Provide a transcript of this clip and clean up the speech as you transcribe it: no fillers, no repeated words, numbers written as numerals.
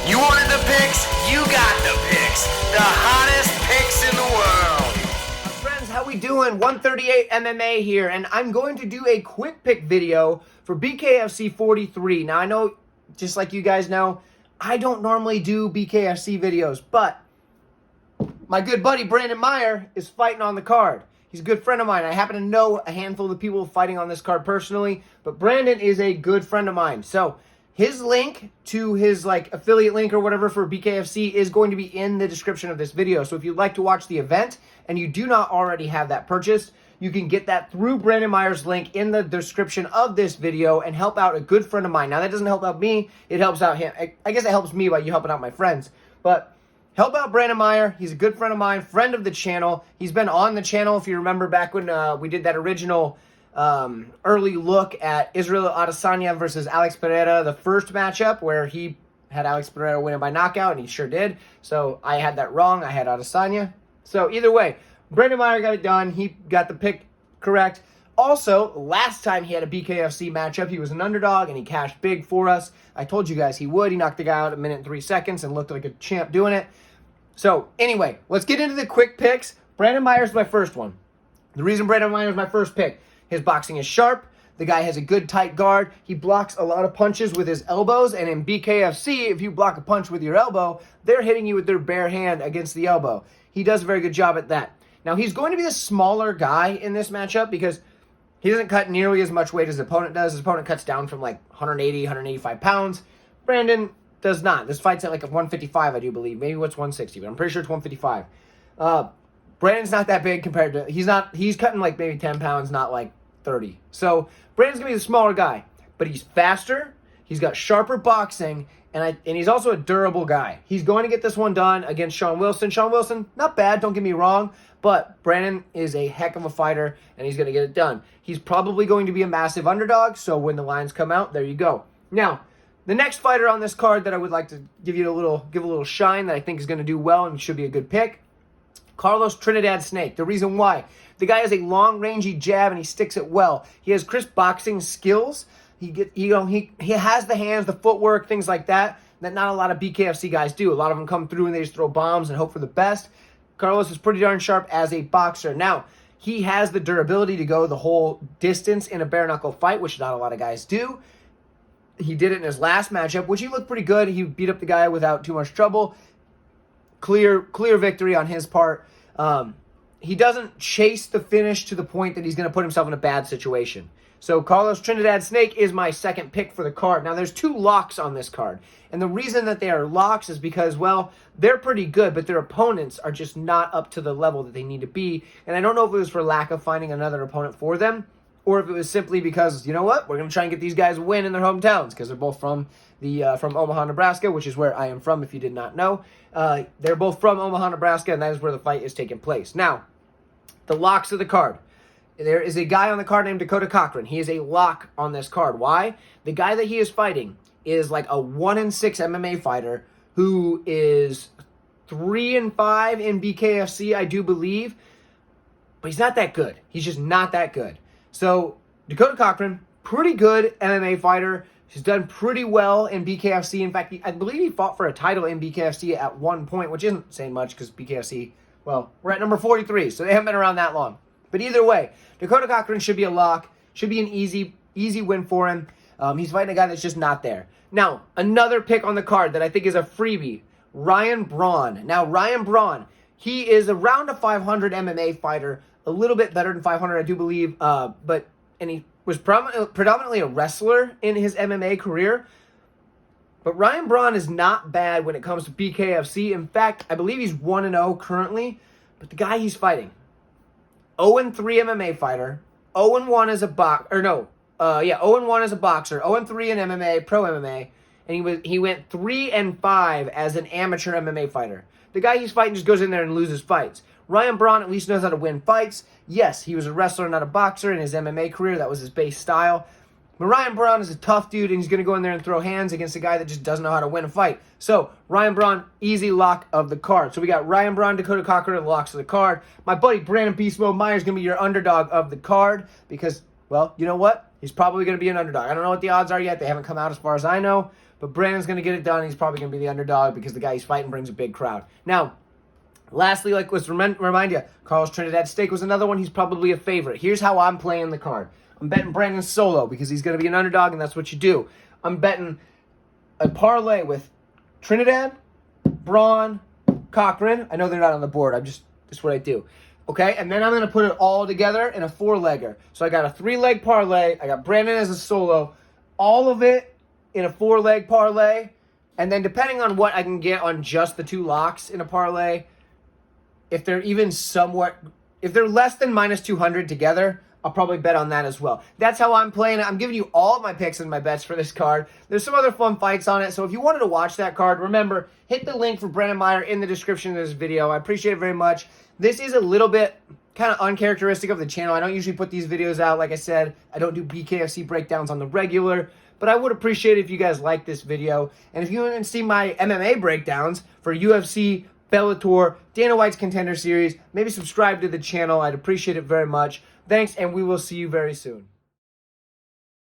You wanted the picks? You got the picks. The hottest picks in the world. Friends, how we doing? 138 MMA here, and I'm going to do a quick pick video for BKFC 43. Now, I know, just like you guys know, I don't normally do BKFC videos, but my good buddy Brandon Meyer is fighting on the card. He's a good friend of mine. I happen to know a handful of the people fighting on this card personally, but Brandon is a good friend of mine. So his link to his affiliate link or whatever for BKFC is going to be in the description of this video. So if you'd like to watch the event and you do not already have that purchased, you can get that through Brandon Meyer's link in the description of this video and help out a good friend of mine. Now, that doesn't help out me. It helps out him. I guess it helps me by you helping out my friends. But help out Brandon Meyer. He's a good friend of mine, friend of the channel. He's been on the channel, if you remember, back when we did that original early look at Israel Adesanya versus Alex Pereira, the first matchup where he had Alex Pereira winning by knockout, and he sure did. So I had that wrong. I had Adesanya. So either way, Brandon Meyer got it done. He got the pick correct. Also, last time he had a BKFC matchup, he was an underdog, and he cashed big for us. I told you guys he would. He knocked the guy out at 1 minute and 3 seconds and looked like a champ doing it. So anyway, let's get into the quick picks. Brandon Meyer's my first one. The reason Brandon Meyer is my first pick, his boxing is sharp. The guy has a good tight guard. He blocks a lot of punches with his elbows. And in BKFC, if you block a punch with your elbow, they're hitting you with their bare hand against the elbow. He does a very good job at that. Now, he's going to be the smaller guy in this matchup because he doesn't cut nearly as much weight as his opponent does. His opponent cuts down from 180, 185 pounds. Brandon does not. This fight's at 155, I do believe. Maybe it's 160, but I'm pretty sure it's 155. Brandon's not that big compared to, he's cutting maybe 10 pounds, not 30. So Brandon's going to be the smaller guy, but he's faster, he's got sharper boxing, and he's also a durable guy. He's going to get this one done against Sean Wilson. Sean Wilson, not bad, don't get me wrong, but Brandon is a heck of a fighter, and he's going to get it done. He's probably going to be a massive underdog, so when the lines come out, there you go. Now, the next fighter on this card that I would like to give a little shine that I think is going to do well and should be a good pick, Carlos Trinidad Snake. The reason why, the guy has a long rangy jab and he sticks it well. He has crisp boxing skills. He has the hands, the footwork, things like that not a lot of BKFC guys do. A lot of them come through and they just throw bombs and hope for the best. Carlos is pretty darn sharp as a boxer. Now, he has the durability to go the whole distance in a bare knuckle fight, which not a lot of guys do. He did it in his last matchup, which he looked pretty good. He beat up the guy without too much trouble. Clear victory on his part. He doesn't chase the finish to the point that he's going to put himself in a bad situation. So Carlos Trinidad Snake is my second pick for the card. Now, there's 2 locks on this card. And the reason that they are locks is because, well, they're pretty good, but their opponents are just not up to the level that they need to be. And I don't know if it was for lack of finding another opponent for them, or if it was simply because, you know what, we're going to try and get these guys a win in their hometowns, because they're both from Omaha, Nebraska, which is where I am from, if you did not know. They're both from Omaha, Nebraska, and that is where the fight is taking place. Now, the locks of the card. There is a guy on the card named Dakota Cochran. He is a lock on this card. Why? The guy that he is fighting is a 1-6 MMA fighter who is 3-5 in BKFC, I do believe. But he's not that good. He's just not that good. So, Dakota Cochran, pretty good MMA fighter. He's done pretty well in BKFC. In fact, I believe he fought for a title in BKFC at one point, which isn't saying much because BKFC, well, we're at number 43, so they haven't been around that long. But either way, Dakota Cochran should be a lock. Should be an easy win for him. He's fighting a guy that's just not there. Now, another pick on the card that I think is a freebie, Ryan Braun. Now, Ryan Braun, he is around a 500 MMA fighter, a little bit better than 500, I do believe, and he was predominantly a wrestler in his MMA career. But Ryan Braun is not bad when it comes to BKFC. In fact, I believe he's 1-0 currently. But the guy he's fighting, 0-3 MMA fighter, 0-1 as a 0-1 as a boxer, 0-3 in MMA, pro MMA, and he went 3-5 as an amateur MMA fighter. The guy he's fighting just goes in there and loses fights. Ryan Braun at least knows how to win fights. Yes, he was a wrestler, not a boxer in his MMA career. That was his base style. But Ryan Braun is a tough dude, and he's going to go in there and throw hands against a guy that just doesn't know how to win a fight. So, Ryan Braun, easy lock of the card. So we got Ryan Braun, Dakota Cochran, locks of the card. My buddy Brandon Beast Mode Meyer is going to be your underdog of the card because, well, you know what? He's probably going to be an underdog. I don't know what the odds are yet. They haven't come out as far as I know. but Brandon's going to get it done. He's probably going to be the underdog because the guy he's fighting brings a big crowd. Now, lastly, let's remind you, Carlos Trinidad Steak was another one. He's probably a favorite. Here's how I'm playing the card. I'm betting Brandon solo because he's going to be an underdog, and that's what you do. I'm betting a parlay with Trinidad, Braun, Cochran. I know they're not on the board. That's what I do. Okay, and then I'm going to put it all together in a 4-legger. So I got a 3-leg parlay. I got Brandon as a solo. All of it in a 4-leg parlay. And then depending on what I can get on just the 2 locks in a parlay, if they're even somewhat, if they're less than minus 200 together, I'll probably bet on that as well. That's how I'm playing it. I'm giving you all of my picks and my bets for this card. There's some other fun fights on it. So if you wanted to watch that card, remember, hit the link for Brandon Meyer in the description of this video. I appreciate it very much. This is a little bit kind of uncharacteristic of the channel. I don't usually put these videos out. Like I said, I don't do BKFC breakdowns on the regular. But I would appreciate it if you guys like this video. And if you want to see my MMA breakdowns for UFC, Bellator, Dana White's Contender Series, maybe subscribe to the channel. I'd appreciate it very much. Thanks, and we will see you very soon.